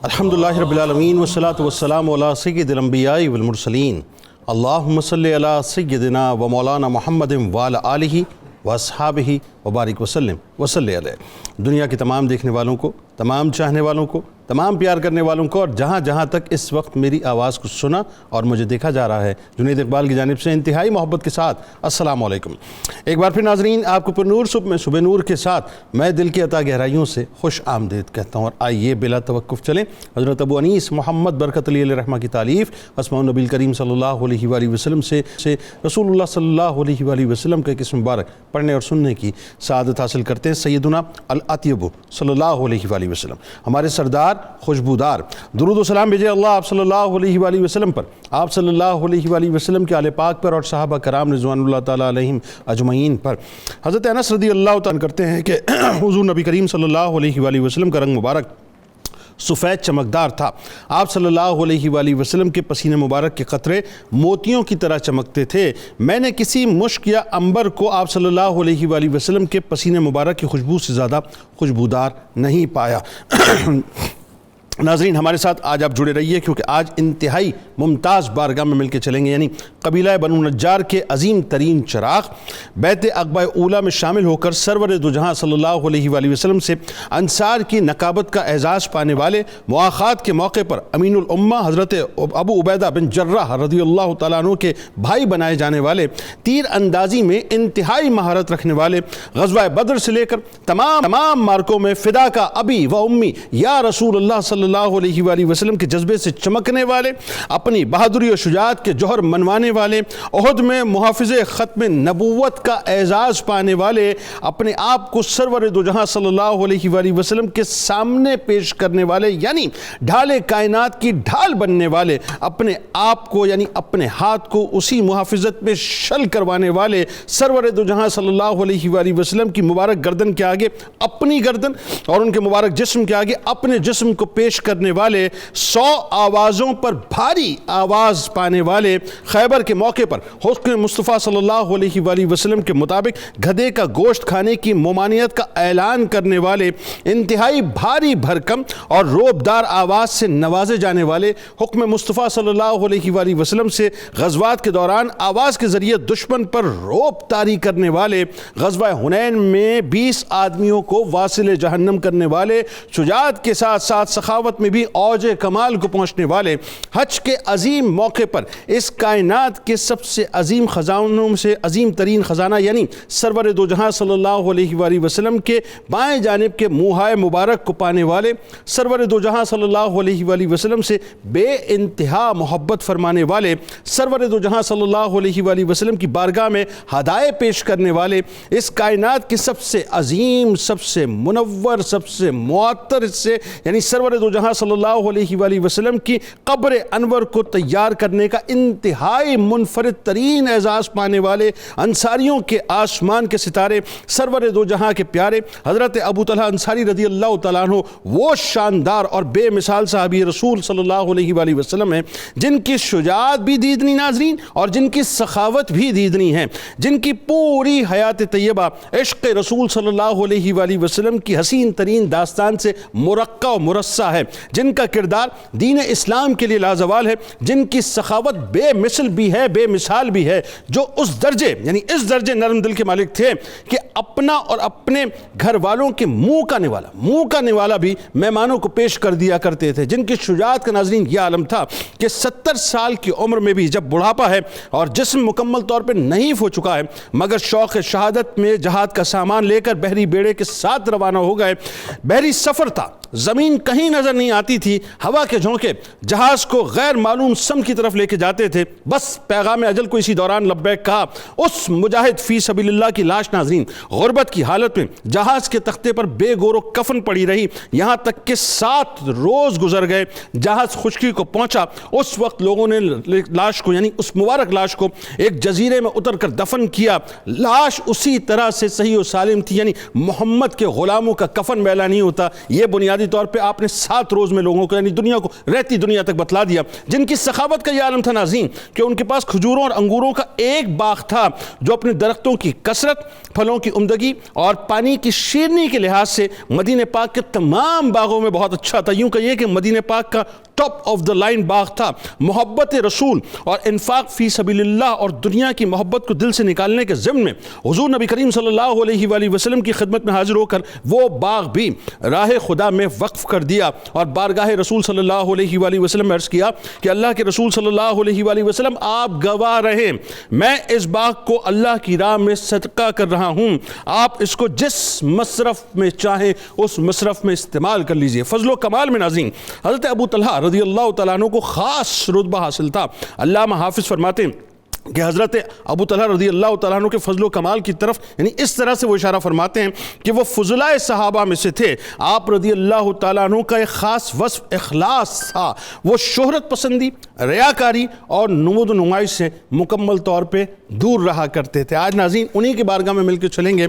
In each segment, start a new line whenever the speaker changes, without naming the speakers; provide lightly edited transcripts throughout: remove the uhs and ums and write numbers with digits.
الحمدللہ رب العالمین والصلاة والسلام علی سید الانبیاء والمرسلین اللہم صلی علی سیدنا و مولانا محمد وعلی آلہ واصحابہ وبارک وسلم وصلی علیہ۔ دنیا کے تمام دیکھنے والوں کو، تمام چاہنے والوں کو، تمام پیار کرنے والوں کو، اور جہاں جہاں تک اس وقت میری آواز کو سنا اور مجھے دیکھا جا رہا ہے، جنید اقبال کی جانب سے انتہائی محبت کے ساتھ السلام علیکم۔ ایک بار پھر ناظرین، آپ کو پر نور صبح نور کے ساتھ میں دل کی عطا گہرائیوں سے خوش آمدید کہتا ہوں، اور آئیے بلا توقف چلیں حضرت ابو انیس محمد برکت علی علیہ رحمہ کی تالیف اسماء النبی کریم صلی اللہ علیہ وآلہ وسلم سے رسول اللہ صلی اللہ علیہ وآلہ وسلم کا ایک اسم مبارک پڑھنے اور سننے کی سعادت حاصل کرتے ہیں۔ سیدنا الاطیب صلی اللہ علیہ وآلہ وسلم، ہمارے سردار خوشبودار، درود و سلام بھیجے اللہ آپ صلی اللہ علیہ وآلہ وسلم پر، آپ صلی اللہ علیہ وآلہ وسلم کے آل پاک پر اور صحابہ کرام رضوان اللہ تعالیٰ علیہم اجمعین پر۔ حضرت انس رضی اللہ تعالیٰ کرتے ہیں کہ حضور نبی کریم صلی اللہ علیہ وآلہ وسلم کا رنگ مبارک سفید چمکدار تھا۔ آپ صلی اللہ علیہ وآلہ وسلم کے پسینے مبارک کے قطرے موتیوں کی طرح چمکتے تھے۔ میں نے کسی مشک یا عنبر کو آپ صلی اللہ علیہ وآلہ وسلم کے پسینے مبارک کی خوشبو سے زیادہ خوشبودار نہیں پایا۔ ناظرین، ہمارے ساتھ آج آپ جڑے رہیے، کیونکہ آج انتہائی ممتاز بارگاہ میں مل کے چلیں گے، یعنی قبیلہ بنو نجار کے عظیم ترین چراغ بیت عقبہ اولیٰ میں شامل ہو کر سرور دو جہاں صلی اللہ علیہ وآلہ وسلم سے انصار کی نقابت کا اعزاز پانے والے، مواخات کے موقع پر امین الامہ حضرت ابو عبیدہ بن جراح رضی اللہ تعالیٰ عنہ کے بھائی بنائے جانے والے، تیر اندازی میں انتہائی مہارت رکھنے والے، غزوہ بدر سے لے کر تمام مارکوں میں فدا کا ابی و امی یا رسول اللہ صلی اللہ علیہ وآلہ وسلم کے جذبے سے چمکنے والے، اپنی بہادری و شجاعت کے جوہر منوانے والے، احد میں محافظ ختم نبوت کا اعزاز پانے والے، اپنے آپ کو سرور دو جہاں صلی اللہ علیہ وآلہ وسلم کے سامنے پیش کرنے والے، یعنی ڈھال کائنات کی ڈھال بننے والے، اپنے آپ کو یعنی اپنے ہاتھ کو اسی محافظت میں شل کروانے والے، سرور دو جہاں صلی اللہ علیہ وآلہ وسلم کی مبارک گردن کے آگے اپنی گردن اور ان کے مبارک جسم کے آگے اپنے جسم کو پیش کرنے والے، 100 آوازوں پر بھاری آواز پانے والے، خیبر کے موقع پر حکم مصطفیٰ صلی اللہ علیہ وآلہ وسلم کے مطابق گدھے کا گوشت کھانے کی ممانعت کا اعلان کرنے والے، انتہائی بھاری بھرکم اور روبدار آواز سے نوازے جانے والے، حکم مصطفیٰ صلی اللہ علیہ وآلہ وسلم سے غزوات کے دوران آواز کے ذریعے دشمن پر روب طاری کرنے والے، غزوہ حنین میں 20 آدمیوں کو واصل جہنم کرنے والے، شجاعت کے ساتھ ساتھ سخاوت میں بھی اوج کمال کو پہنچنے والے، حج کے عظیم موقع پر اس کائنات کے سب سے عظیم خزانوں سے عظیم ترین خزانہ یعنی سرور دو جہاں صلی اللہ علیہ وآلہ وسلم کے بائیں جانب کے منہائے مبارک کو پانے والے، سرور دو جہاں صلی اللہ علیہ وآلہ وسلم سے بے انتہا محبت فرمانے والے، سرور دو جہاں صلی اللہ علیہ وآلہ وسلم کی بارگاہ میں ہدایے پیش کرنے والے، اس کائنات کے سب سے عظیم، سب سے منور، سب سے معطر حصے یعنی سرور دو جہاں صلی اللہ علیہ وآلہ وسلم کی قبر انور کو تیار کرنے کا انتہائی منفرد ترین اعزاز پانے والے، انصاریوں کے آسمان کے ستارے، سرور دو جہاں کے پیارے حضرت ابو طلحہ انصاری رضی اللہ تعالیٰ عنہ، وہ شاندار اور بے مثال صحابی رسول صلی اللہ علیہ وآلہ وسلم ہیں جن کی شجاعت بھی دیدنی ناظرین اور جن کی سخاوت بھی دیدنی ہے، جن کی پوری حیات طیبہ عشق رسول صلی اللہ علیہ وآلہ وسلم کی حسین ترین داستان سے مرقع و مرصع ہے، جن کا کردار دین اسلام کے لیے لازوال ہے، جن کی سخاوت بے مثل بھی ہے، بے مثال بھی ہے، جو اس درجے یعنی اس درجے نرم دل کے مالک تھے کہ اپنا اور اپنے گھر والوں کے منہ کا نوالا بھی مہمانوں کو پیش کر دیا کرتے تھے، جن کی شجاعت کا ناظرین یہ عالم تھا کہ 70 سال کی عمر میں بھی جب بڑھاپا ہے اور جسم مکمل طور پر نحیف ہو چکا ہے، مگر شوق شہادت میں جہاد کا سامان لے کر بحری بیڑے کے ساتھ روانہ ہو گئے۔ بحری سفر تھا، زمین کہیں نظر نہیں آتی تھی، ہوا کے جھونکے جہاز کو غیر معلوم سمت کی طرف لے کے جاتے تھے، بس پیغام اجل کو اسی دوران لبیک کہا اس مجاہد فی سبیل اللہ کی لاش ناظرین غربت کی حالت میں جہاز کے تختے پر بے گور و کفن پڑی رہی، یہاں تک کہ 7 روز گزر گئے، جہاز خشکی کو پہنچا۔ اس وقت لوگوں نے لاش کو یعنی اس مبارک لاش کو ایک جزیرے میں اتر کر دفن کیا، لاش اسی طرح سے صحیح و سالم تھی، یعنی محمد کے غلاموں کا کفن میلا نہیں ہوتا، یہ بنیادی بنیادی طور پہ آپ نے 7 روز میں لوگوں کو یعنی دنیا کو رہتی دنیا تک بتلا دیا، جن کی سخاوت کا یہ عالم تھا ناظرین کہ ان کے پاس کھجوروں اور انگوروں کا ایک باغ تھا جو اپنے درختوں کی کثرت، پھلوں کی عمدگی اور پانی کی شیرنی کے لحاظ سے مدینہ پاک کے تمام باغوں میں بہت اچھا تھا۔ یوں کہیے کہ مدینہ پاک کا ٹاپ آف دا لائن باغ تھا۔ محبت رسول اور انفاق فی سبیل اللہ اور دنیا کی محبت کو دل سے نکالنے کے ضمن میں حضور نبی کریم صلی اللہ علیہ وآلہ وسلم کی خدمت میں حاضر ہو کر وہ باغ بھی راہ خدا میں وقف کر دیا اور بارگاہ رسول صلی اللہ علیہ وآلہ وسلم میں عرض کیا کہ اللہ کے رسول صلی اللہ علیہ وآلہ وسلم آپ گواہ رہیں، میں اس باغ کو اللہ کی راہ میں صدقہ کر رہا ہوں، آپ اس کو جس مصرف میں چاہیں اس مصرف میں استعمال کر لیجئے۔ فضل و کمال میں ناظرین حضرت ابو طلحہ رضی اللہ تعالیٰ عنہ کو خاص رتبہ حاصل تھا۔ علامہ حافظ فرماتے ہیں کہ حضرت ابو طلحہ رضی اللہ تعالیٰ عنہ کے فضل و کمال کی طرف یعنی اس طرح سے وہ اشارہ فرماتے ہیں کہ وہ فضلائے صحابہ میں سے تھے۔ آپ رضی اللہ تعالیٰ عنہ کا ایک خاص وصف اخلاص تھا، وہ شہرت پسندی، ریاکاری اور نمود و نمائش سے مکمل طور پہ دور رہا کرتے تھے۔ آج ناظرین انہی کی بارگاہ میں مل کے چلیں گے۔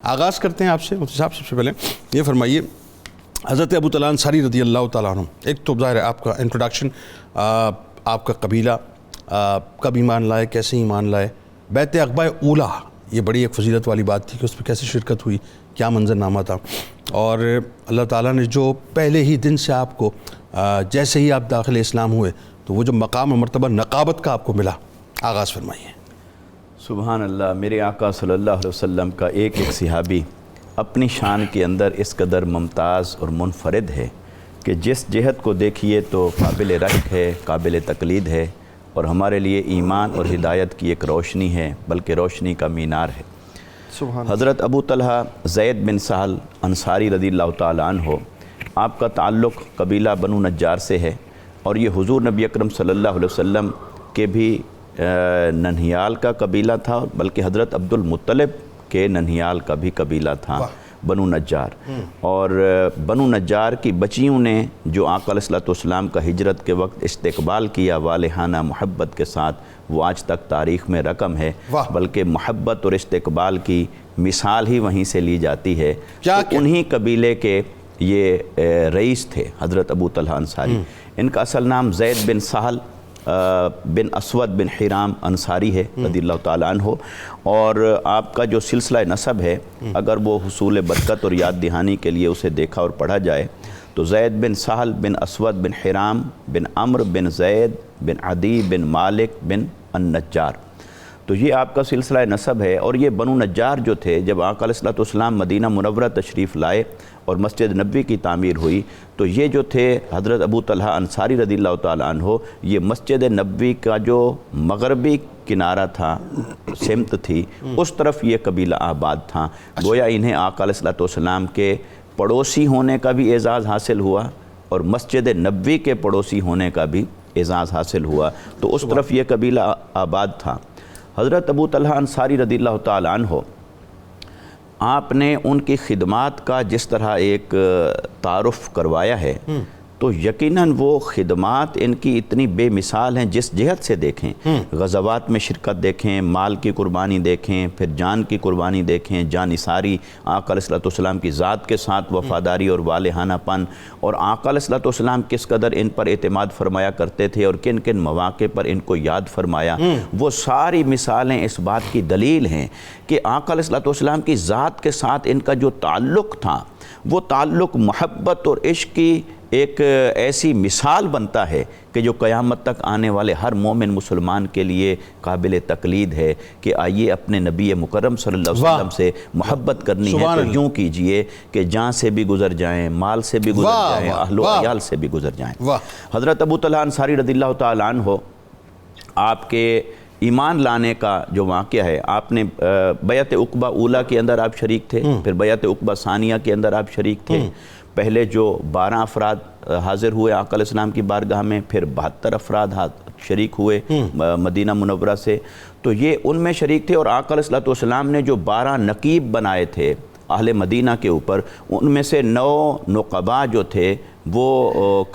آغاز کرتے ہیں آپ سے مفتی صاحب، سب سے پہلے یہ فرمائیے حضرت ابو طلحہ انصاری رضی اللہ تعالیٰ عنہ، ایک تو ظاہر ہے آپ کا انٹروڈکشن، آپ کا قبیلہ کب ایمان لائے، کیسے ایمان لائے، بیعت عقبہ اولیٰ یہ بڑی ایک فضیلت والی بات تھی کہ اس پہ کیسے شرکت ہوئی، کیا منظرنامہ تھا، اور اللہ تعالیٰ نے جو پہلے ہی دن سے آپ کو جیسے ہی آپ داخل اسلام ہوئے تو وہ جو مقام و مرتبہ نقابت کا آپ کو ملا، آغاز فرمائیے۔
سبحان اللہ، میرے آقا صلی اللہ علیہ وسلم کا ایک ایک صحابی اپنی شان کے اندر اس قدر ممتاز اور منفرد ہے کہ جس جہت کو دیکھیے تو قابل رشک ہے، قابل تقلید ہے، اور ہمارے لیے ایمان اور ہدایت کی ایک روشنی ہے، بلکہ روشنی کا مینار ہے۔ حضرت ابو طلحہ زید بن سہل انصاری رضی اللہ تعالیٰ عنہ، آپ کا تعلق قبیلہ بنو نجار سے ہے، اور یہ حضور نبی اکرم صلی اللہ علیہ وسلم کے بھی ننہیال کا قبیلہ تھا، بلکہ حضرت عبد المطلب کے ننہیال کا بھی قبیلہ تھا بنو نجار، اور بنو نجار کی بچیوں نے جو آقا علیہ السلام کا ہجرت کے وقت استقبال کیا والہانہ محبت کے ساتھ، وہ آج تک تاریخ میں رقم ہے، بلکہ محبت اور استقبال کی مثال ہی وہیں سے لی جاتی ہے۔ انہی قبیلے کے یہ رئیس تھے حضرت ابو طلحہ انصاری۔ ان کا اصل نام زید بن سہل بن اسود بن حرام انصاری ہے رضی اللہ تعالیٰ عنہ، اور آپ کا جو سلسلہ نسب ہے اگر وہ حصول برکت اور یاد دہانی کے لیے اسے دیکھا اور پڑھا جائے تو زید بن سہل بن اسود بن حرام بن عمر بن زید بن عدی بن مالک بن النجار، تو یہ آپ کا سلسلہ نسب ہے۔ اور یہ بنو نجار جو تھے، جب آقا علیہ السلام مدینہ منورہ تشریف لائے اور مسجد نبوی کی تعمیر ہوئی تو یہ جو تھے حضرت ابو طلحہ انصاری رضی اللہ تعالیٰ عنہ، یہ مسجد نبوی کا جو مغربی کنارہ تھا، سمت تھی، اس طرف یہ قبیلہ آباد تھا۔ گویا انہیں آقا علیہ السلام کے پڑوسی ہونے کا بھی اعزاز حاصل ہوا اور مسجد نبوی کے پڑوسی ہونے کا بھی اعزاز حاصل ہوا، تو اس طرف یہ قبیلہ آباد تھا۔ حضرت ابو طلحہ انصاری رضی اللہ تعالیٰ عنہ، آپ نے ان کی خدمات کا جس طرح ایک تعارف کروایا ہے تو یقیناً وہ خدمات ان کی اتنی بے مثال ہیں، جس جہت سے دیکھیں، غزوات میں شرکت دیکھیں، مال کی قربانی دیکھیں، پھر جان کی قربانی دیکھیں، جان نثاری، آقا علیہ السلام کی ذات کے ساتھ وفاداری اور والہانہ پن، اور آقا علیہ السلام کس قدر ان پر اعتماد فرمایا کرتے تھے اور کن کن مواقع پر ان کو یاد فرمایا، وہ ساری مثالیں اس بات کی دلیل ہیں کہ آقا علیہ السلام کی ذات کے ساتھ ان کا جو تعلق تھا وہ تعلق محبت اور عشق کی ایک ایسی مثال بنتا ہے کہ جو قیامت تک آنے والے ہر مومن مسلمان کے لیے قابل تقلید ہے کہ آئیے اپنے نبی مکرم صلی اللہ علیہ وسلم سے محبت کرنی ہے تو یوں کیجئے کہ جان سے بھی گزر جائیں، مال سے بھی گزر جائیں، اہل و عیال سے بھی گزر جائیں۔ حضرت ابو طلحہ انصاری رضی اللہ تعالیٰ عنہ، آپ کے ایمان لانے کا جو واقعہ ہے، آپ نے بیعت عقبہ اولیٰ کے اندر آپ شریک تھے، پھر بیعت عقبہ ثانیہ کے اندر آپ شریک تھے، پہلے جو 12 افراد حاضر ہوئے آقا علیہ السلام کی بارگاہ میں، پھر 72 افراد شریک ہوئے مدینہ منورہ سے، تو یہ ان میں شریک تھے، اور آقا علیہ السلام نے جو 12 نقیب بنائے تھے اہل مدینہ کے اوپر، ان میں سے 9 نقباء جو تھے وہ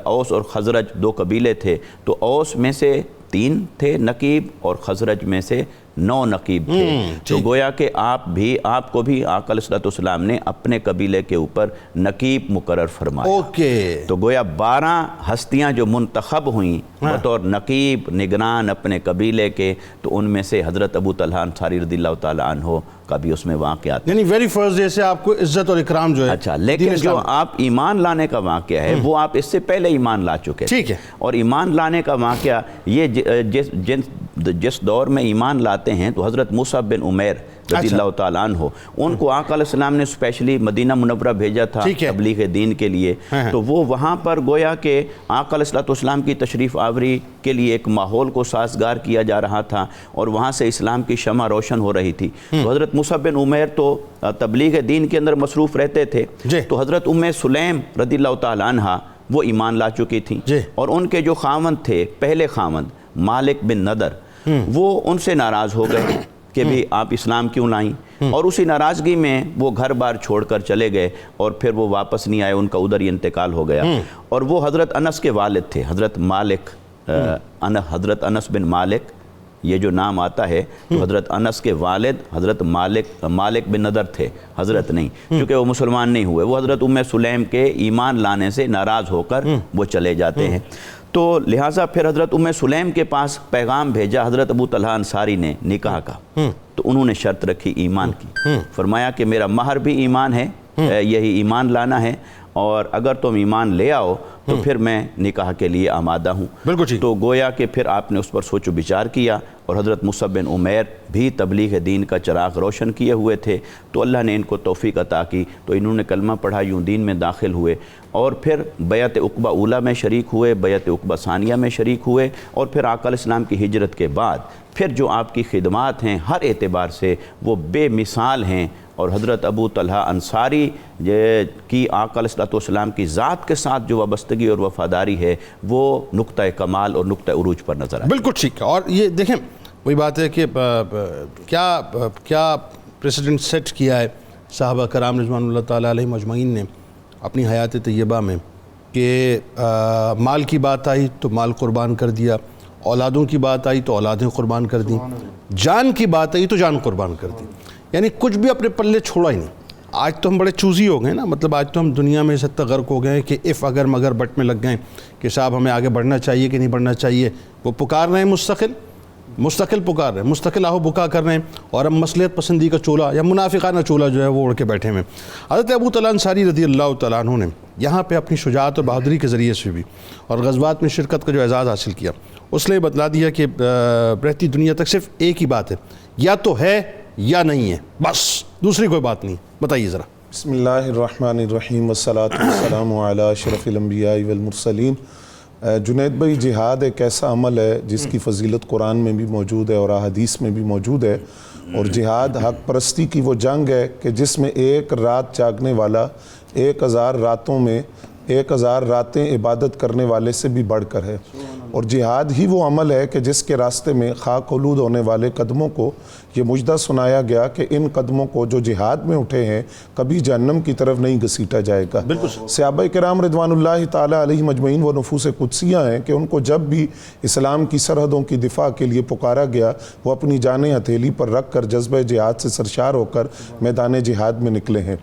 اوس اور خزرج 2 قبیلے تھے، تو اوس میں سے 3 تھے نقیب اور خزرج میں سے 9 نقیب تھے. تو گویا کہ آپ کو بھی آقا علیہ السلام نے اپنے قبیلے کے اوپر نقیب مقرر فرمایا. تو گویا 12 ہستیاں جو منتخب ہوئیں بطور نقیب نگران اپنے قبیلے کے، تو ان میں سے حضرت ابو طلحہ انصاری رضی اللہ تعالیٰ عنہ کا بھی اس میں واقعات.
یعنی ویری فرسٹ ڈے سے آپ کو عزت اور اکرام جو ہے.
اچھا، لیکن جو آپ ایمان لانے کا واقعہ ہے وہ آپ اس سے پہلے ایمان لا چکے تھے.
ٹھیک ہے.
اور ایمان لانے کا واقعہ یہ جس دور میں ایمان لاتے ہیں تو حضرت مصعب بن عمیر رضی اللہ تعالیٰ عنہ، ان کو آقا علیہ السلام نے اسپیشلی مدینہ منورہ بھیجا تھا تبلیغ دین کے لیے. تو وہ وہاں پر گویا کہ آقا علیہ السلام کی تشریف آوری کے لیے ایک ماحول کو سازگار کیا جا رہا تھا اور وہاں سے اسلام کی شمع روشن ہو رہی تھی. تو حضرت مصعب بن عمیر تو تبلیغ دین کے اندر مصروف رہتے تھے. تو حضرت ام سلیم رضی اللہ تعالیٰ عنہ وہ ایمان لا چکی تھیں، اور ان کے جو خاوند تھے، پہلے خاوند مالک بن ندر، وہ ان سے ناراض ہو گئے کہ بھی آپ اسلام کیوں لائیں، اور اسی ناراضگی میں وہ گھر بار چھوڑ کر چلے گئے اور پھر وہ واپس نہیں آئے، ان کا ادھر ہی انتقال ہو گیا. اور وہ حضرت انس کے والد تھے، حضرت انس بن مالک، یہ جو نام آتا ہے تو حضرت انس کے والد حضرت مالک بن ندر تھے، حضرت نہیں، کیونکہ وہ مسلمان نہیں ہوئے. وہ حضرت ام سلیم کے ایمان لانے سے ناراض ہو کر وہ چلے جاتے ہیں. تو لہٰذا پھر حضرت ام سلیم کے پاس پیغام بھیجا حضرت ابو طلحہ انصاری نے نکاح کا. تو انہوں نے شرط رکھی ایمان کی. فرمایا کہ میرا مہر بھی ایمان ہے، یہی ایمان لانا ہے، اور اگر تم ایمان لے آؤ تو پھر میں نکاح کے لیے آمادہ ہوں.
بالکل.
تو گویا کہ پھر آپ نے اس پر سوچ و بچار کیا، اور حضرت مصعب بن عمیر بھی تبلیغ دین کا چراغ روشن کیے ہوئے تھے. تو اللہ نے ان کو توفیق عطا کی، تو انہوں نے کلمہ پڑھا، یوں دین میں داخل ہوئے، اور پھر بیعت عقبہ اولیٰ میں شریک ہوئے، بیعت عقبہ ثانیہ میں شریک ہوئے، اور پھر آقا علیہ السلام کی ہجرت کے بعد پھر جو آپ کی خدمات ہیں ہر اعتبار سے وہ بے مثال ہیں. اور حضرت ابو طلحہ انصاری کی آقا علیہ السلام کی ذات کے ساتھ جو وابستگی اور وفاداری ہے وہ نقطہ کمال اور نقطہ عروج پر نظر آئے.
بالکل ٹھیک ہے. اور یہ دیکھیں وہی بات ہے کہ کیا پریسیڈنٹ سیٹ کیا ہے صحابہ کرام رضوان اللہ تعالیٰ علیہم اجمعین نے اپنی حیات طیبہ میں، کہ مال کی بات آئی تو مال قربان کر دیا، اولادوں کی بات آئی تو اولادیں قربان کر دیں، جان کی بات آئی تو جان قربان کر دی. یعنی کچھ بھی اپنے پلے چھوڑا ہی نہیں. آج تو ہم بڑے چوزی ہو گئے نا، مطلب آج تو ہم دنیا میں اس حد تک غرق ہو گئے ہیں کہ اف اگر مگر بٹ میں لگ گئے کہ صاحب ہمیں آگے بڑھنا چاہیے کہ نہیں بڑھنا چاہیے. وہ پکار رہے ہیں مستقل پکار رہے ہیں، مستقل آہو بکا کر رہے ہیں، اور ہم مصلحت پسندی کا چولہا یا منافقانہ چولہا جو ہے وہ اڑ کے بیٹھے ہیں. حضرت ابو طلحہ انصاری رضی اللہ تعالیٰ عنہ نے یہاں پہ اپنی شجاعت اور بہادری کے ذریعے سے بھی اور غزوات میں شرکت کا جو اعزاز حاصل کیا، اس نے بتلا دیا کہ رہتی دنیا تک صرف ایک ہی بات ہے، یا تو ہے یا نہیں ہے، بس دوسری کوئی بات نہیں. بتائیے ذرا.
بسم اللہ الرحمن الرحیم والصلاة والسلام علی اشرف الانبیاء والمرسلین. جنید بھائی، جہاد ایک ایسا عمل ہے جس کی فضیلت قرآن میں بھی موجود ہے اور احادیث میں بھی موجود ہے. اور جہاد حق پرستی کی وہ جنگ ہے کہ جس میں ایک رات جاگنے والا 1000 راتوں میں 1000 راتیں عبادت کرنے والے سے بھی بڑھ کر ہے. اور جہاد ہی وہ عمل ہے کہ جس کے راستے میں خاک آلود ہونے والے قدموں کو یہ مجدہ سنایا گیا کہ ان قدموں کو جو جہاد میں اٹھے ہیں کبھی جہنم کی طرف نہیں گھسیٹا جائے گا. صحابہ کرام رضوان اللہ تعالیٰ علیہم اجمعین وہ نفوس قدسیہ ہیں کہ ان کو جب بھی اسلام کی سرحدوں کی دفاع کے لیے پکارا گیا وہ اپنی جانیں ہتھیلی پر رکھ کر جذبہ جہاد سے سرشار ہو کر میدان جہاد میں نکلے ہیں.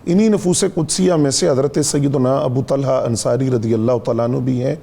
انہی نفوس قدسیہ میں سے حضرت سیدنا ابو طلحہ انصاری رضی اللہ تعالیٰ عنہ بھی ہیں.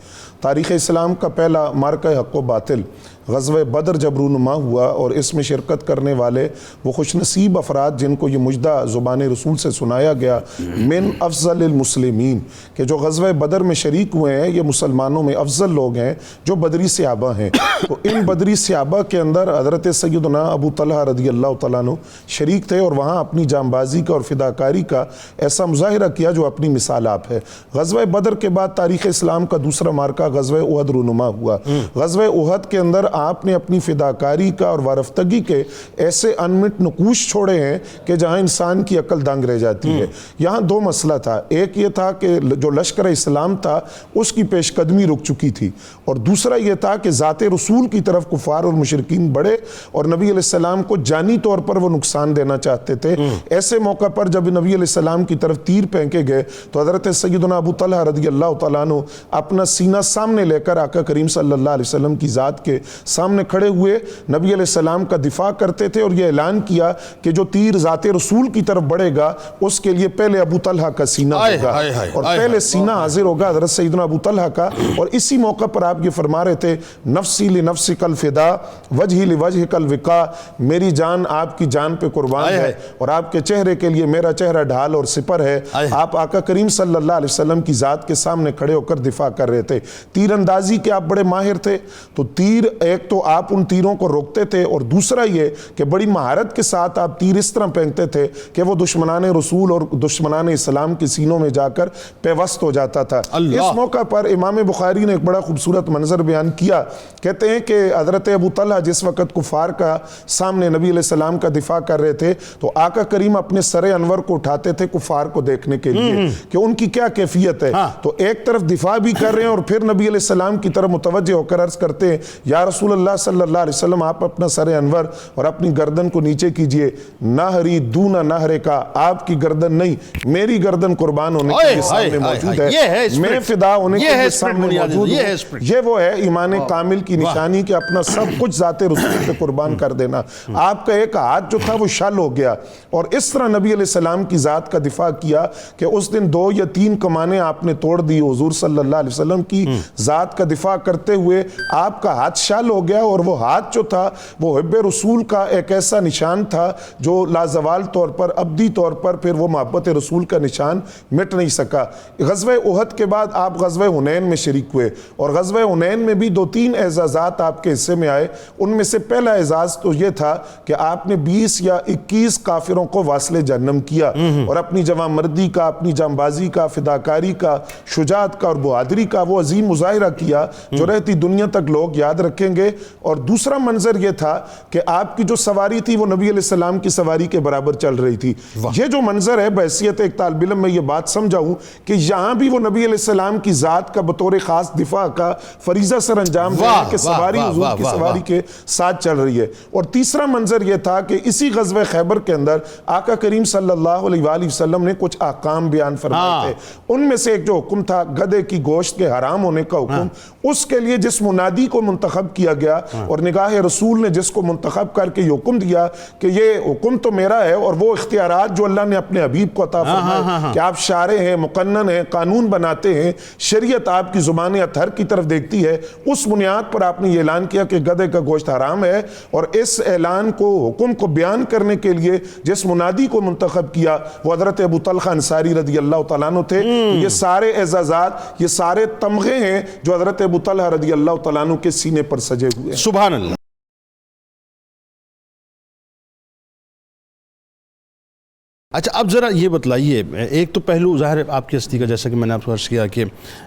تاریخ اسلام کا پہلا معرکہ حق و باطل غزوہ بدر جب رونما ہوا، اور اس میں شرکت کرنے والے وہ خوش نصیب افراد جن کو یہ مجدہ زبان رسول سے سنایا گیا من افضل المسلمین، کہ جو غزوہ بدر میں شریک ہوئے ہیں یہ مسلمانوں میں افضل لوگ ہیں جو بدری صحابہ ہیں. تو ان بدری صحابہ کے اندر حضرت سیدنا ابو طلحہ رضی اللہ تعالیٰ عنہ شریک تھے، اور وہاں اپنی جانبازی کا اور فداکاری کا ایسا مظاہرہ کیا جو اپنی مثال آپ ہے. غزوہ بدر کے بعد تاریخ اسلام کا دوسرا معرکہ غزوہ احد رونما ہوا. غزوہ احد کے اندر آپ نے اپنی فداکاری کا اور وارفتگی کے ایسے انمٹ نقوش چھوڑے ہیں کہ جہاں انسان کی عقل دنگ رہ جاتی ہے. یہاں دو مسئلہ تھا، ایک یہ تھا کہ جو لشکر اسلام تھا اس کی پیش قدمی رک چکی تھی، اور دوسرا یہ تھا کہ ذات رسول کی طرف کفار اور مشرکین بڑھے اور نبی علیہ السلام کو جانی طور پر وہ نقصان دینا چاہتے تھے. ایسے موقع پر جب نبی علیہ السلام کی طرف تیر پھینکے گئے تو حضرت سیدنا ابو طلحہ رضی اللہ تعالیٰ عنہ اپنا سینہ سامنے لے کر آقا کریم صلی اللہ علیہ وسلم کی ذات کے سامنے کھڑے ہوئے نبی علیہ السلام کا دفاع کرتے تھے اور یہ اعلان کیا کہ جو تیر ذات رسول کی طرف بڑھے گا اس کے لیے پہلے ابو طلحہ کا سینہ ہوگا اور پہلے سینہ حاضر ہوگا حضرت سیدنا ابو طلحہ کا. اور اسی موقع پر آپ یہ فرما رہے تھے نفسی لنفسک الفدا وجہی لوجہک الوقا، میری جان آپ کی جان پہ قربان ہے اور آپ کے چہرے کے لیے میرا چہرہ ڈھال اور سپر ہے. آپ آقا کریم صلی اللہ علیہ وسلم کی ذات کے سامنے کھڑے ہو کر دفاع کر رہے تھے. تیر اندازی کے آپ بڑے ماہر تھے، تو تیر ایک تو آپ ان تیروں کو روکتے تھے اور دوسرا یہ کہ بڑی مہارت کے ساتھ آپ تیر اس طرح پھینکتے تھے کہ وہ دشمنان رسول اور دشمنان اسلام کے سینوں میں جا کر پیوست ہو جاتا تھا. اس موقع پر امام بخاری نے ایک بڑا خوبصورت منظر بیان کیا. کہتے ہیں کہ حضرت ابو طلحہ جس وقت کفار کا سامنے نبی علیہ السلام کا دفاع کر رہے تھے تو آقا کریم اپنے سر انور کو اٹھاتے تھے کفار کو دیکھنے کے لیے کہ ان کی کیا کیفیت ہے. تو ایک طرف دفاع بھی کر رہے ہیں اور پھر نبی علیہ السلام کی طرف متوجہ ہو کر عرض کرتے ہیں یا رسول اللہ صلی اللہ علیہ وسلم آپ اپنا سر انور اور اپنی گردن کو نیچے کیجئے. نہری دون نہرے کا، آپ کی گردن نہیں میری گردن قربان ہونے کے لیے سامنے موجود ہے، میں فدا ہونے کے لیے سامنے موجود ہوں. یہ وہ ہے ایمان کامل کی نشانی کہ اپنا سب کچھ ذات رسول پہ قربان کر دینا. آپ کا ایک ہاتھ جو تھا وہ شل ہو گیا اور اس طرح نبی علیہ السلام کی ذات کا دفاع کیا کہ اس دن 2 یا 3 کمانیں آپ نے توڑ دی حضور صلی اللہ علیہ وسلم کی ذات کا دفاع کرتے ہوئے. آپ کا ہاتھ شل ہو گیا اور وہ ہاتھ جو تھا وہ حب رسول کا ایک ایسا نشان تھا جو لازوال طور پر ابدی طور پر پھر وہ محبت رسول کا نشان مٹ نہیں سکا. غزوہ احد کے بعد آپ غزوہ حنین میں شریک ہوئے اور غزوہ حنین میں بھی 2-3 اعزازات آپ کے حصے میں آئے. ان میں سے پہلا اعزاز تو یہ تھا کہ آپ نے 20 یا 21 کافروں کو واصل جہنم کیا اور اپنی جواں مردی کا، اپنی جانبازی کا، فداکاری کا، شجاعت کا اور بہادری کا وہ عظیم مظاہرہ کیا جو رہتی دنیا تک لوگ یاد رکھیں گے. اور دوسرا منظر یہ تھا کہ آپ کی جو سواری تھی وہ نبی علیہ السلام کی سواری کے برابر چل رہی تھی. یہ جو منظر ہے بحیثیت ایک طالب علم میں یہ بات سمجھاؤں کہ یہاں بھی وہ نبی علیہ السلام کی ذات کا بطور خاص دفاع کا فریضہ سر انجام دے کہ سواری حضور کی سواری کے ساتھ چل رہی ہے. اور تیسرا منظر یہ تھا کہ اسی غزوہ خیبر کے اندر آقا کریم صلی اللہ علیہ وآلہ وسلم نے کچھ احکام بیان فرمائے تھے. ان میں سے ایک جو حکم تھا گدھے کی گوشت کے حرام ہونے کا حکم، اس کے لیے جس منادی کو منتخب کیا گیا اور نگاہ رسول نے جس کو منتخب کر کے یہ حکم دیا کہ یہ حکم تو میرا ہے اور وہ اختیارات جو اللہ نے اپنے حبیب کو عطا فرمائے کہ آپ شارع ہیں، مقنن ہیں، قانون بناتے ہیں، شریعت آپ کی زبان اطہر کی طرف دیکھتی ہے، اس بنیاد پر آپ نے یہ اعلان کیا کہ گدھے کا گوشت حرام ہے. اور اس اعلان کو حکم کو بیان کرنے کے لیے جس منادی کو منتخب کیا وہ حضرت ابو طلحہ انصاری رضی اللہ تعالیٰ عنہ تھے. یہ سارے اعزازات، یہ سارے تمغے ہیں جو حضرت ابو طلحہ رضی اللہ تعالیٰ عنہ کے سینے پر سجے ہوئے.
سبحان اللہ. اچھا اب ذرا یہ بتلائیے، ایک تو پہلو ظاہر ہے آپ کی ہستی کا جیسا کہ میں نے آپ کو عرض کیا کہ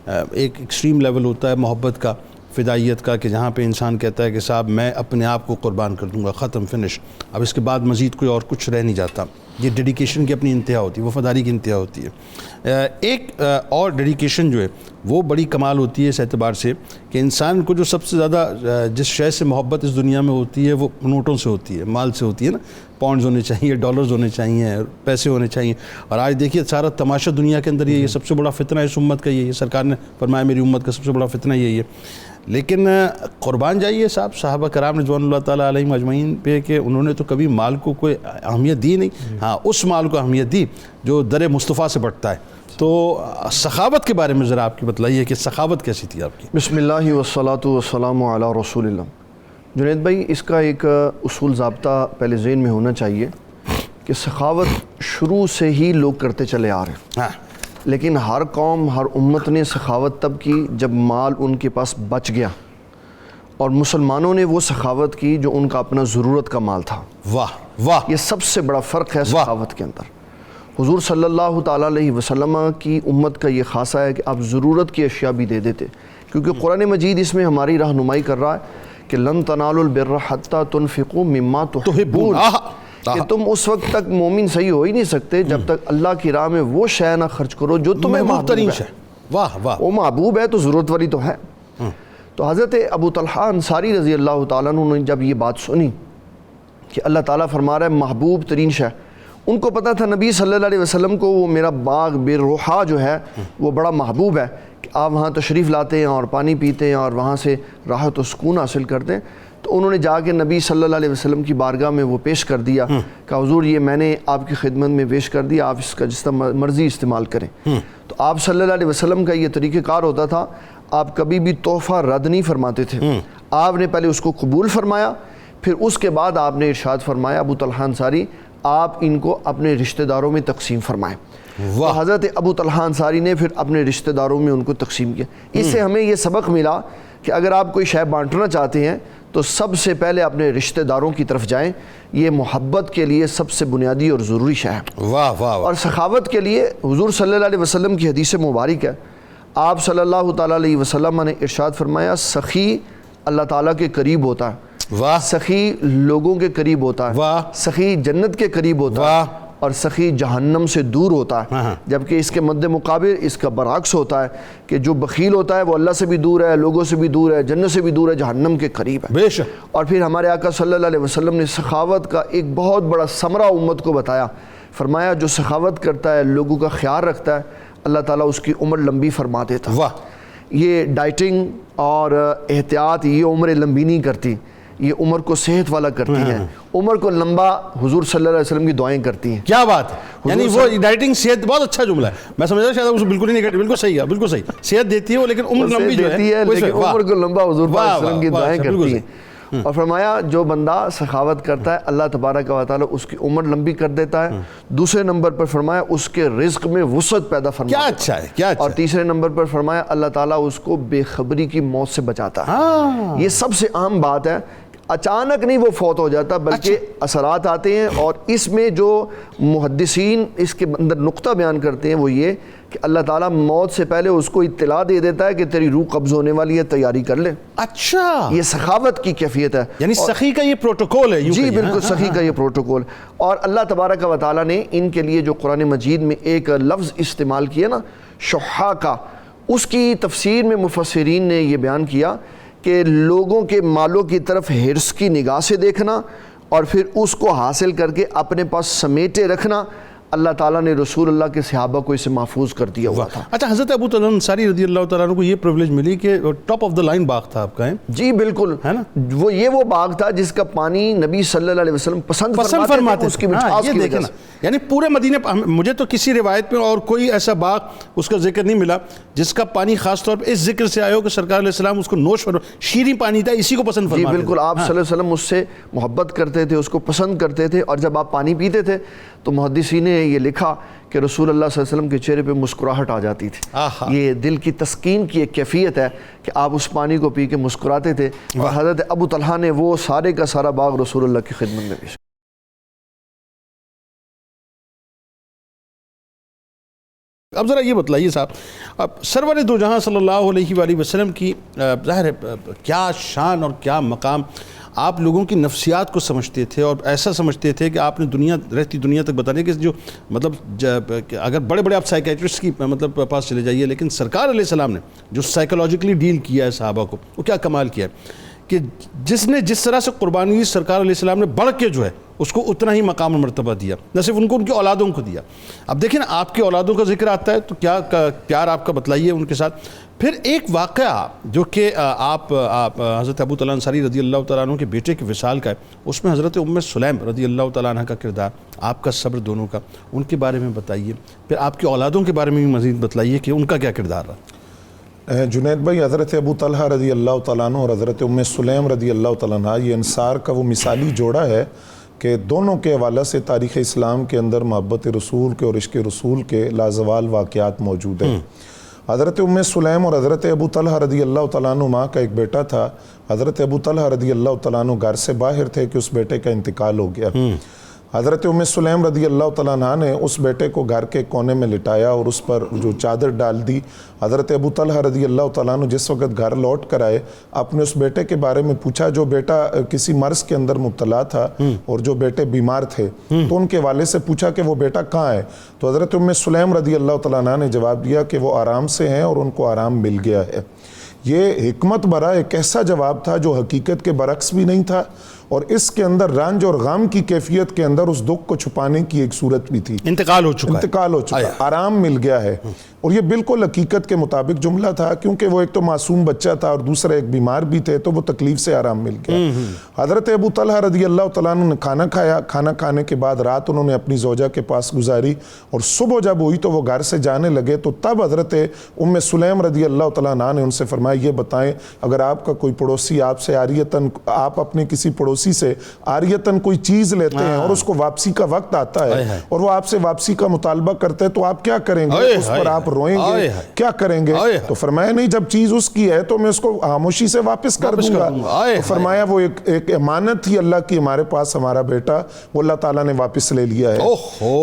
ایک ایکسٹریم لیول ہوتا ہے محبت کا، فدائیت کا، کہ جہاں پہ انسان کہتا ہے کہ صاحب میں اپنے آپ کو قربان کر دوں گا، ختم فنش، اب اس کے بعد مزید کوئی اور کچھ رہ نہیں جاتا. یہ ڈیڈیکیشن کی اپنی انتہا ہوتی ہے، وفاداری کی انتہا ہوتی ہے. ایک اور ڈیڈیکیشن جو ہے وہ بڑی کمال ہوتی ہے اس اعتبار سے کہ انسان کو جو سب سے زیادہ جس شے سے محبت اس دنیا میں ہوتی ہے وہ نوٹوں سے ہوتی ہے، مال سے ہوتی ہے نا. پاؤنڈز ہونے چاہیے، ڈالرز ہونے چاہیے، پیسے ہونے چاہیے. اور آج دیکھیے سارا تماشا دنیا کے اندر یہ سب سے بڑا فتنہ اس امت کا یہی ہے. سرکار نے فرمایا میری امت کا سب سے بڑا فتنہ یہی ہے. لیکن قربان جائیے صاحب صحابہ کرام رضوان اللہ تعالیٰ علیہم اجمعین پہ کہ انہوں نے تو کبھی مال کو کوئی اہمیت دی نہیں. ہاں اس مال کو اہمیت دی جو در مصطفیٰ سے بڑھتا ہے. تو سخاوت کے بارے میں ذرا آپ کی بتلائیے کہ سخاوت کیسی تھی آپ کی.
بسم اللہ والصلاۃ والسلام علی رسول اللہ. جنید بھائی اس کا ایک اصول ضابطہ پہلے ذہن میں ہونا چاہیے کہ سخاوت شروع سے ہی لوگ کرتے چلے آ رہے ہیں.
ہاں
لیکن ہر قوم، ہر امت نے سخاوت تب کی جب مال ان کے پاس بچ گیا، اور مسلمانوں نے وہ سخاوت کی جو ان کا اپنا ضرورت کا مال تھا.
واہ واہ.
یہ سب سے بڑا فرق ہے سخاوت کے اندر. حضور صلی اللہ تعالیٰ علیہ وسلم کی امت کا یہ خاصہ ہے کہ آپ ضرورت کی اشیاء بھی دے دیتے، کیونکہ قرآن مجید اس میں ہماری رہنمائی کر رہا ہے کہ لن تنالوا البر حتی تنفقوا مما تحبون، کہ تم اس وقت تک مومن صحیح ہو ہی نہیں سکتے جب تک اللہ کی راہ میں وہ شے نہ خرچ کرو جو تمہیں محبوب ہے.
واہ واہ.
وہ محبوب ہے تو ضرورت والی تو ہے. تو حضرت ابو طلحہ انصاری رضی اللہ تعالیٰ عنہ نے جب یہ بات سنی کہ اللہ تعالیٰ فرما رہا ہے محبوب ترین شے، ان کو پتہ تھا نبی صلی اللہ علیہ وسلم کو وہ میرا باغ بے روحا جو ہے وہ بڑا محبوب ہے کہ آپ وہاں تشریف لاتے ہیں اور پانی پیتے ہیں اور وہاں سے راحت و سکون حاصل کرتے ہیں. تو انہوں نے جا کے نبی صلی اللہ علیہ وسلم کی بارگاہ میں وہ پیش کر دیا کہ حضور یہ میں نے آپ کی خدمت میں پیش کر دیا، آپ اس کا جس طرح مرضی استعمال کریں۔ تو آپ صلی اللہ علیہ وسلم کا یہ طریقہ کار ہوتا تھا، آپ کبھی بھی تحفہ رد نہیں فرماتے تھے، آپ نے پہلے اس کو قبول فرمایا، پھر اس کے بعد آپ نے ارشاد فرمایا ابو طلحہ انصاری آپ ان کو اپنے رشتہ داروں میں تقسیم فرمائیں۔ تو حضرت ابو طلحہ انصاری نے پھر اپنے رشتہ داروں میں ان کو تقسیم کیا۔ اس سے ہمیں یہ سبق ملا کہ اگر آپ کوئی شے بانٹنا چاہتے ہیں تو سب سے پہلے اپنے رشتہ داروں کی طرف جائیں، یہ محبت کے لیے سب سے بنیادی اور ضروری شے ہے۔
واہ واہ
اور سخاوت کے لیے حضور صلی اللہ علیہ وسلم کی حدیث مبارک ہے، آپ صلی اللہ تعالیٰ علیہ وسلم نے ارشاد فرمایا سخی اللہ تعالیٰ کے قریب ہوتا ہے،
واہ
سخی لوگوں کے قریب ہوتا ہے،
واہ
سخی جنت کے قریب ہوتا ہے،
واہ
اور سخی جہنم سے دور ہوتا ہے۔ جبکہ اس کے مد مقابل اس کا برعکس ہوتا ہے کہ جو بخیل ہوتا ہے وہ اللہ سے بھی دور ہے، لوگوں سے بھی دور ہے، جنت سے بھی دور ہے، جہنم کے قریب ہے۔
بے شک۔
اور پھر ہمارے آقا صلی اللہ علیہ وسلم نے سخاوت کا ایک بہت بڑا ثمرہ امت کو بتایا، فرمایا جو سخاوت کرتا ہے، لوگوں کا خیال رکھتا ہے، اللہ تعالیٰ اس کی عمر لمبی فرما دیتا ہے۔
واہ
یہ ڈائٹنگ اور احتیاط یہ عمر لمبی نہیں کرتی، یہ عمر کو صحت والا کرتی ہیں، عمر کو لمبا حضور صلی اللہ علیہ وسلم کی دعائیں کرتی ہیں۔
کیا بات ہے، یعنی وہ ڈائٹنگ صحت بہت اچھا جملہ ہے، میں سمجھ رہا شاید اس بالکل ہی نہیں کرتی، بالکل صحیح ہے، بالکل صحیح، صحت دیتی ہے وہ لیکن عمر لمبی جو
دیتی ہے لیکن عمر کو لمبا حضور صلی اللہ علیہ وسلم کی دعائیں کرتی ہیں۔ اور فرمایا جو بندہ سخاوت کرتا ہے اللہ تبارک و تعالیٰ اس کی عمر لمبی کر دیتا ہے۔ دوسرے نمبر پر فرمایا اس کے رزق میں وسعت پیدا فرما
کیا
دیتا ہے۔
اچھا ہے، کیا اچھا
اور
ہے۔
تیسرے نمبر پر فرمایا اللہ تعالیٰ اس کو بے خبری کی موت سے بچاتا ہے۔ یہ سب سے عام بات ہے، اچانک نہیں وہ فوت ہو جاتا بلکہ اثرات آتے ہیں، اور اس میں جو محدثین اس کے اندر نقطہ بیان کرتے ہیں وہ یہ کہ اللہ تعالیٰ موت سے پہلے اس کو اطلاع دے دیتا ہے کہ تیری روح قبض ہونے والی ہے، تیاری کر لے۔
اچھا،
یہ سخاوت کی کیفیت ہے،
یعنی سخی کا یہ پروٹوکول ہے،
جی بالکل سخی کا یہ پروٹوکول۔ اور اللہ تبارک و تعالیٰ نے ان کے لیے جو قرآن مجید میں ایک لفظ استعمال کیا نا شحا کا، اس کی تفسیر میں مفسرین نے یہ بیان کیا کہ لوگوں کے مالوں کی طرف حرص کی نگاہ سے دیکھنا اور پھر اس کو حاصل کر کے اپنے پاس سمیٹے رکھنا، اللہ تعالیٰ نے رسول اللہ کے صحابہ کو اسے محفوظ کر دیا ہوا تھا۔
اچھا، حضرت ابو طلحہ انصاری رضی اللہ تعالیٰ عنہ کو یہ پرولیج ملی کہ ٹاپ آف دا لائن باغ تھا آپ کا، ہے
جی بالکل،
ہے نا؟
یہ وہ باغ تھا جس کا پانی نبی صلی اللہ علیہ وسلم پسند فرماتے تھے، اس کی مٹھاس
یہ
کی
دیکھیں
وجہ
نا،
سے۔
یعنی پورے مدینے مجھے تو کسی روایت میں اور کوئی ایسا باغ اس کا ذکر نہیں ملا جس کا پانی خاص طور پہ اس ذکر سے آیا ہو کہ سرکار علیہ السلام اس کو نوش شیریں پانی تھا، اسی کو پسند
جی
فرماتے تھے۔
بالکل، آپ صلی اللہ علیہ وسلم اس سے محبت کرتے تھے، اس کو پسند کرتے تھے، اور جب آپ پانی پیتے تھے تو محدثین نے یہ لکھا کہ رسول اللہ صلی اللہ علیہ وسلم کے چہرے پہ مسکراہٹ آ جاتی تھی۔ یہ دل کی تسکین کی ایک کیفیت ہے کہ آپ اس پانی کو پی کے مسکراتے تھے، اور حضرت ابو طلحہ نے وہ سارے کا سارا باغ رسول اللہ کی خدمت میں پیش۔
اب ذرا یہ بتلائیے صاحب، اب سرور دو جہاں صلی اللہ علیہ وآلہ وسلم کی ظاہر ہے کیا شان اور کیا مقام، آپ لوگوں کی نفسیات کو سمجھتے تھے اور ایسا سمجھتے تھے کہ آپ نے رہتی دنیا تک بتانے کہ جو مطلب اگر بڑے بڑے آپ سائیکیٹرسٹ کی مطلب پاس چلے جائیے، لیکن سرکار علیہ السلام نے جو سائیکولوجیکلی ڈیل کیا ہے صحابہ کو، وہ کیا کمال کیا ہے کہ جس نے جس طرح سے قربانی دی سرکار علیہ السلام نے بڑھ کے جو ہے اس کو اتنا ہی مقام و مرتبہ دیا، نہ صرف ان کو، ان کی اولادوں کو دیا۔ اب دیکھیں نا، آپ کی اولادوں کا ذکر آتا ہے تو کیا پیار آپ کا بتلائیے ان کے ساتھ۔ پھر ایک واقعہ جو کہ آپ حضرت ابو طلحہ انصاری رضی اللہ تعالیٰ عنہ کے بیٹے کے وصال کا ہے، اس میں حضرت ام سلیم رضی اللہ تعالیٰ عنہ کا کردار، آپ کا صبر دونوں کا، ان کے بارے میں بتائیے، پھر آپ کی اولادوں کے بارے میں بھی مزید بتلائیے کہ ان کا کیا کردار رہا۔
جنید بھائی، حضرت ابو طلحہ رضی اللہ تعالیٰ عنہ اور حضرت ام سلیم رضی اللہ تعالیٰ عنہ، یہ انصار کا وہ مثالی جوڑا ہے کہ دونوں کے حوالہ سے تاریخ اسلام کے اندر محبت رسول کے اور عشق رسول کے لازوال واقعات موجود ہیں۔ حضرت ام سلیم اور حضرت ابو طلحہ رضی اللہ تعالیٰ عنہ ماں کا ایک بیٹا تھا۔ حضرت ابو طلحہ رضی اللہ تعالیٰ عنہ گھر سے باہر تھے کہ اس بیٹے کا انتقال ہو گیا۔ حضرت ام سلیم رضی اللہ تعالیٰ عنہ نے اس بیٹے کو گھر کے کونے میں لٹایا اور اس پر جو چادر ڈال دی۔ حضرت ابو طلحہ رضی اللہ تعالیٰ عنہ جس وقت گھر لوٹ کر آئے، آپ نے اس بیٹے کے بارے میں پوچھا جو بیٹا کسی مرض کے اندر مبتلا تھا اور جو بیٹے بیمار تھے، تو ان کے والد سے پوچھا کہ وہ بیٹا کہاں ہے؟ تو حضرت ام سلیم رضی اللہ تعالیٰ عنہ نے جواب دیا کہ وہ آرام سے ہیں اور ان کو آرام مل گیا ہے۔ یہ حکمت برا ایک ایسا جواب تھا جو حقیقت کے برعکس بھی نہیں تھا اور اس کے اندر رنج اور غم کی کیفیت کے اندر اس دکھ کو چھپانے کی ایک صورت بھی تھی.
انتقال ہو چکا ہے,
انتقال ہو چکا, آرام مل گیا ہے. اور یہ بالکل حقیقت کے مطابق جملہ تھا, کیونکہ وہ ایک تو معصوم بچہ تھا اور دوسرا ایک بیمار بھی تھے, تو وہ تکلیف سے آرام مل گیا. حضرت ابو طلحہ رضی اللہ تعالیٰ عنہ نے کھانا کھایا. کھانا کھانے کے بعد رات انہوں نے اپنی زوجہ کے پاس گزاری, اور صبح جب ہوئی تو وہ گھر سے جانے لگے, تو تب حضرت ام سلیم رضی اللہ تعالیٰ عنہ نے ان سے فرمایا, یہ بتائیں اگر آپ کا کوئی پڑوسی آپ سے عاریتاً, آپ اپنے کسی پڑوسی سے عاریتاً کوئی چیز لیتے ہیں اور اس کو واپسی کا وقت آتا ہے اور وہ آپ سے واپسی کا مطالبہ کرتے ہیں, تو آپ کیا کریں گے؟ اس پر آپ روئیں گے, کیا کریں گے؟ تو فرمایا نہیں, جب چیز اس کی ہے تو میں اس کو خاموشی سے واپس کر دوں گا. تو فرمایا وہ ایک امانت تھی اللہ کی ہمارے پاس, ہمارا بیٹا, وہ اللہ تعالیٰ نے واپس لے لیا ہے.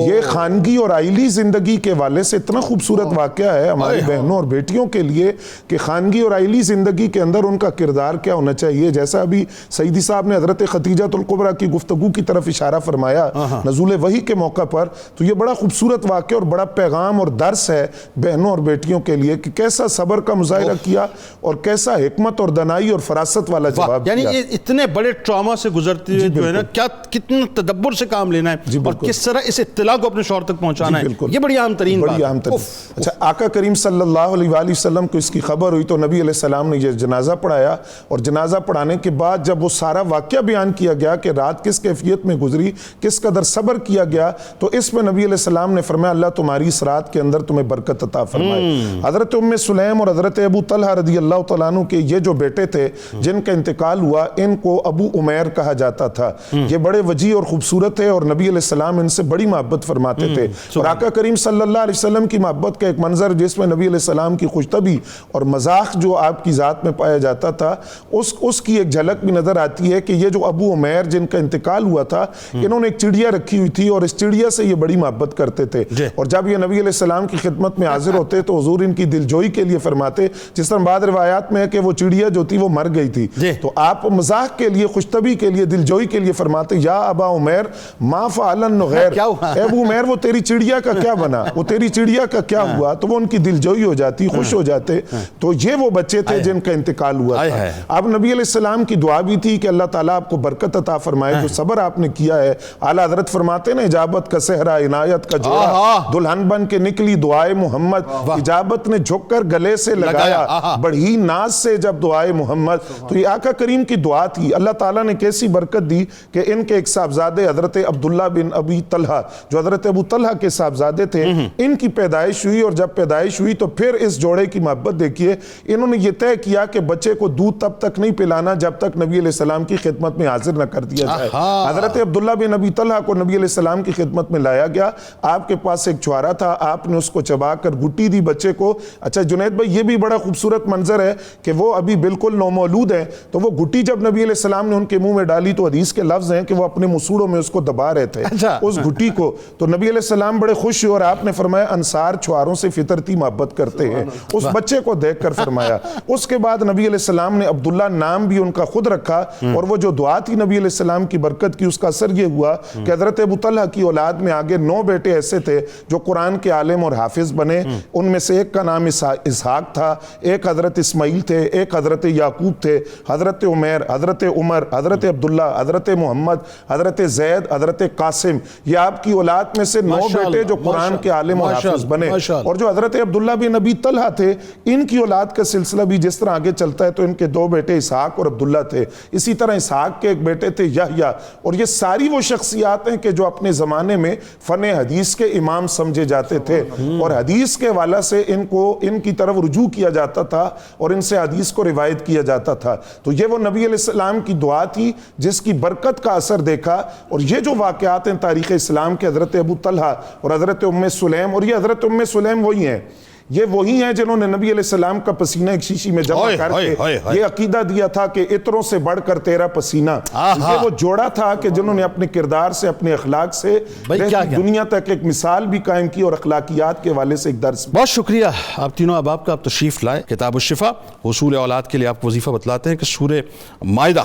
یہ خانگی اور عائلی زندگی کے والے سے اتنا خوبصورت واقعہ ہے ہماری بہنوں اور بیٹیوں کے لیے کہ خانگی اور عائلی زندگی کے اندر ان کا کردار کیا ہونا چاہیے. جیسا ابھی سعیدی صاحب نے حضرت خدیجہ الکبریٰ کی گفتگو کی طرف اشارہ فرمایا نزول وحی کے موقع پر, تو یہ بڑا خوبصورت واقعہ اور بڑا پیغام اور درس ہے بہنوں اور بیٹیوں کے لیے کہ کیسا صبر کا مظاہرہ کیا اور کیسا حکمت اور دنائی اور فراست والا جواب
یعنی
دیا.
یہ اتنے بڑے ٹراما سے گزرتے ہوئے جو ہے نا, کیا کتنا تدبر سے کام لینا ہے اور کس طرح اس اطلاع کو اپنے شوہر تک پہنچانا ہے, یہ بڑی عام ترین بات ہے.
اچھا, آقا کریم صلی اللہ علیہ وآلہ وسلم کو اس کی خبر ہوئی تو نبی علیہ السلام نے یہ جنازہ پڑھایا, اور جنازہ پڑھانے کے بعد جب وہ سارا واقعہ بیان کیا گیا کہ رات کس کیفیت میں گزری, کس قدر صبر کیا گیا, تو اس میں نبی علیہ السلام نے فرمایا اللہ تمہاری اس رات کے اندر تمہیں برکت عطا فرمائے. حضرت ام سلیم اور حضرت ابو طلحہ رضی اللہ تعالیٰ عنہ کے یہ جو بیٹے تھے جن کا انتقال ہوا, ان کو ابو عمیر کہا جاتا تھا. یہ بڑے وجیح اور خوبصورت ہے اور نبی علیہ السلام ان سے بڑی محبت فرماتے تھے. اور آقا کریم صلی اللہ علیہ وسلم کی محبت کا ایک منظر جس میں نبی علیہ السلام کی خوشطبی اور مذاق جو آپ کی ذات میں پایا جاتا تھا, اس کی ایک جھلک بھی نظر آتی ہے کہ یہ جو ابو عمیر جن کا انتقال ہوا تھا, انہوں نے ایک چڑیا رکھی ہوئی تھی اور اس چڑیا سے یہ بڑی محبت کرتے تھے. اور جب یہ نبی علیہ السلام کی خدمت میں حاضر ہوتے تو حضور ان کی دلجوئی کے لیے فرماتے, جس طرح بعض روایات میں ہے کہ وہ چڑیا جو تھی وہ مر گئی تھی, تو آپ مذاق کے لیے, خوشطبی کے لیے, دلجوئی کے لیے فرماتے یا ابا عمیر ما فعل النغیر, اے ابو عمیر وہ تیری چڑیا کا کیا بنا, وہ تیری چڑیا کا کیا ہوا, تو وہ ان کی دلجوئی ہو جاتی, خوش ہو جاتے. تو یہ وہ بچے تھے جن کا انتقال ہوا تھا. اب نبی علیہ السلام کی دعا بھی تھی کہ اللہ تعالیٰ آپ کو برکت عطا فرمائے, جو صبر آپ نے کیا ہے. اعلیٰ حضرت فرماتے ہیں اجابت کا صحرا, عنایت کا جوڑا, دلہن بن کے نکلی دعائے محمد, اجابت نے جھک کر گلے سے لگایا, بڑھی ناز سے جب دعائے محمد. تو یہ آقا کریم کی دعا تھی. اللہ تعالیٰ نے کیسی برکت دی کہ ان کے ایک صاحبزادے حضرت عبداللہ بن ابی طلحہ جو حضرت ابو طلحہ کے صاحبزادے تھے, ان کی پیدائش ہوئی. اور جب پیدائش ہوئی تو پھر اس جوڑے کی محبت دیکھیے, انہوں نے یہ طے کیا کہ بچے کو دودھ تب تک نہیں پلانا جب تک نبی علیہ السلام کی خدمت میں حاضر نہ کر دیا جائے. حضرت عبداللہ بن ابی طلحہ کو نبی علیہ السلام کی خدمت میں لایا گیا. آپ کے پاس ایک چھوارا تھا, آپ نے اس کو چبا کر گٹی دی بچے کو. اچھا جنید بھائی, یہ بھی بڑا خوبصورت منظر ہے کہ وہ ابھی بالکل نومولود ہیں, تو وہ گٹی جب نبی علیہ السلام نے ان کے منہ میں ڈالی تو حدیث کے لفظ ہیں کہ وہ اپنے مسوڑوں میں اس کو دبا رہے تھے اس گٹی کو. تو نبی علیہ السلام بڑے خوش ہوئے اور آپ نے فرمایا انصار چھواروں سے فطرتی محبت کرتے ہیں, اس بچے کو دیکھ کر فرمایا. اس کے بعد نبی علیہ السلام نے عبداللہ نام بھی ان کا خود رکھا, اور وہ جو دعا تھی نبی علیہ السلام کی برکت کی, اس کا اثر یہ ہوا کہ حضرت ابو طلحہ کی اولاد میں آگے 9 بیٹے ایسے تھے جو قرآن کے عالم اور حافظ بنے. ان میں سے ایک کا نام اسحاق تھا, ایک حضرت اسماعیل تھے, ایک حضرت یعقوب تھے, حضرت عمیر, حضرت عمر, حضرت عبداللہ, حضرت محمد, حضرت زید, حضرت قاسم. یہ آپ کی اولاد میں سے 9 بیٹے جو قرآن کے عالم اور حافظ بنے. اور جو حضرت عبداللہ بن ابی طلحہ تھے, ان کی اولاد کا سلسلہ بھی جس طرح آگے چلتا ہے تو ان کے 2 بیٹے اسحاق اور عبداللہ تھے. اسی طرح اسحاق کے ایک بیٹے تھے یحییٰ. اور یہ ساری وہ شخصیات ہیں کہ جو اپنے زمانے میں فن حدیث کے امام سمجھے جاتے تھے, اور حدیث کے حوالے سے ان کی طرف رجوع کیا جاتا تھا اور ان سے حدیث کو روایت کیا جاتا تھا. تو یہ وہ نبی علیہ السلام کی دعا تھی جس کی برکت کا اثر دیکھا. اور یہ جو واقعات ہیں تاریخ اسلام کے, حضرت ابو طلحہ اور حضرت ام سلیم, اور یہ حضرت ام سلیم وہی ہیں, یہ وہی ہیں جنہوں نے نبی علیہ السلام کا پسینہ ایک شیشی میں جمع کر کے یہ عقیدہ دیا تھا کہ عطروں سے بڑھ کر تیرا پسینہ. یہ وہ جوڑا تھا کہ جنہوں نے اپنے کردار سے, اپنے اخلاق سے دنیا تک ایک مثال بھی قائم کی اور اخلاقیات کے حوالے سے ایک درس.
بہت شکریہ آپ تینوں احباب کا, آپ تشریف لائے. کتاب الشفا حصول اولاد کے لیے آپ کو وظیفہ بتلاتے ہیں کہ سورہ مائدہ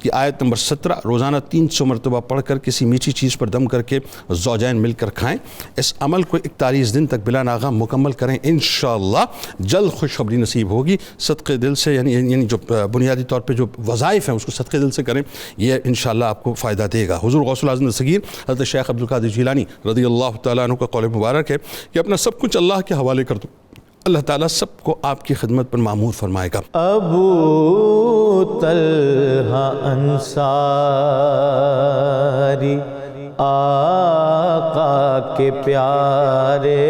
کی آیت نمبر 17 روزانہ 300 مرتبہ پڑھ کر کسی میٹھی چیز پر دم کر کے زوجین مل کر کھائیں. اس عمل کو 41 دن تک بلا ناغہ مکمل کریں، انشاءاللہ جلد خوشخبری نصیب ہوگی. صدقے دل سے یعنی جو بنیادی طور پہ جو وظائف ہیں اس کو صدقے دل سے کریں، یہ انشاءاللہ آپ کو فائدہ دے گا. حضور غوث الاعظم صغیر حضرت شیخ عبدالقادر جیلانی رضی اللہ تعالیٰ عنہ کا قول مبارک ہے کہ اپنا سب کچھ اللہ کے حوالے کر دو، اللہ تعالیٰ سب کو آپ کی خدمت پر معمور فرمائے گا.
ابو طلحہ انصاری آقا کے پیارے،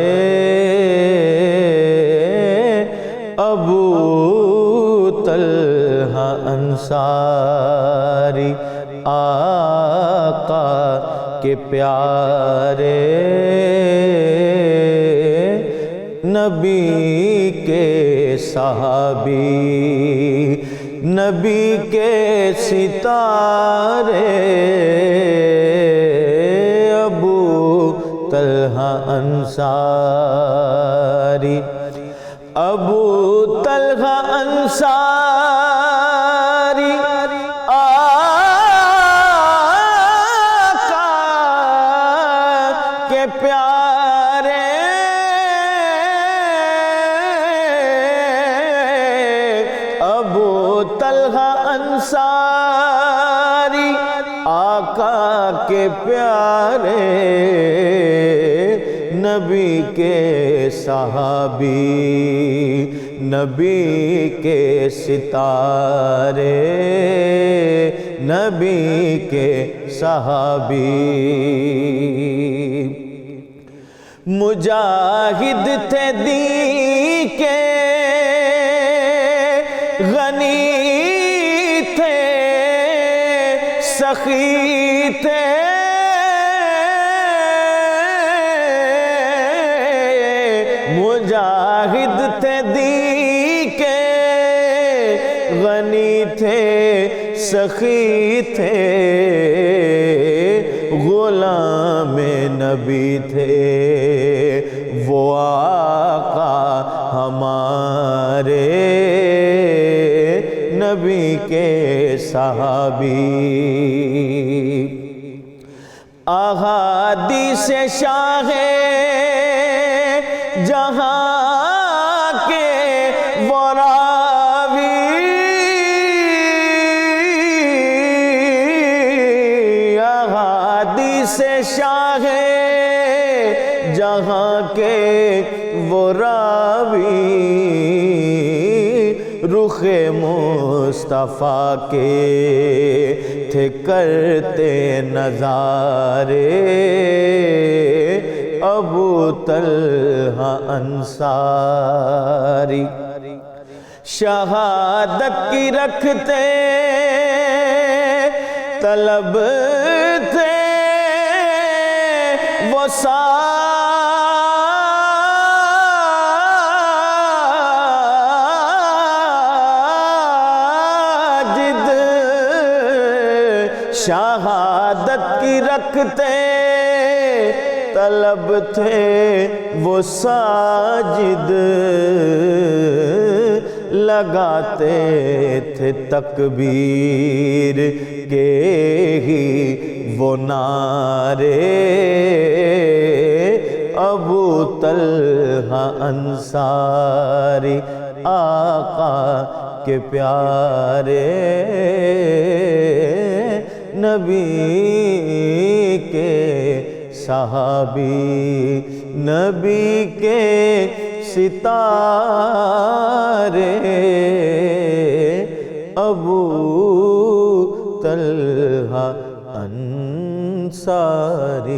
ابو طلحہ انصاری آقا کے پیارے، نبی کے صحابی، نبی کے ستارے، ابو طلحہ انصاری، ابو طلحہ انصاری آقا کے پیارے، ابو طلحہ انصاری آقا کے پیارے، نبی کے صحابی، نبی کے ستارے، نبی کے صحابی، مجاہد تھے دین کے، غنی تھے، سخی تھے، مجاہد تھے دین کے، غنی تھے، سخی تھے، غلام نبی تھے، وہ آقا ہمارے، نبی کے صحابی، احادیث شاہ جہاں کے وہ راوی، احادیث شاہ جہاں کے وہ راوی، رخ مصطفیٰ کے تھے کرتے نظارے، ابو طلحہ انصاری، شہادت کی رکھتے طلب تھے، وہ ساجد، شہادت کی رکھتے طلب تھے، وہ ساجد، لگاتے تھے تکبیر کے ہی وہ نعرے، ابو طلحہ انصاری آقا کے پیارے، نبی کے صحابی، نبی کے ستارے، ابو طلحہ انصاری۔